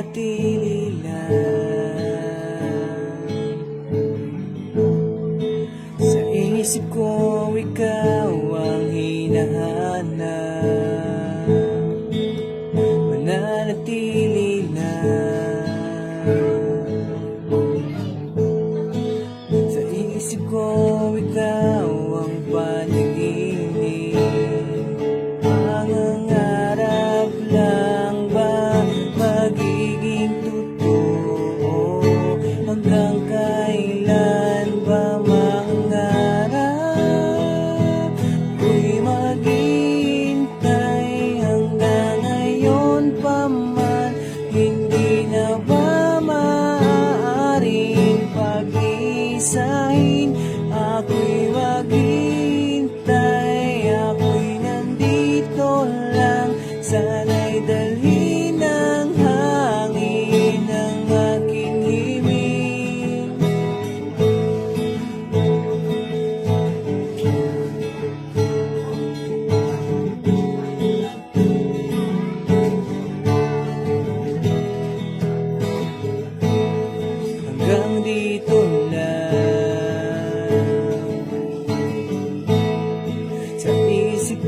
mananatili lang. Sa isip ko ikaw ang hinahanap, mananatili lang. Sa isip ko ikaw ang panaginip, pangangarap lang ba magiging totoo? Hanggang kailan ba mangarap? Ko'y maghihintay hanggang ngayon pa man. Hindi na ba maaaring pag-isahin? Ako'y maghihintay, ako'y nandito lang. Sana'y dalhin ng hangin ang aking himig. Hanggang dito lang. Sa isip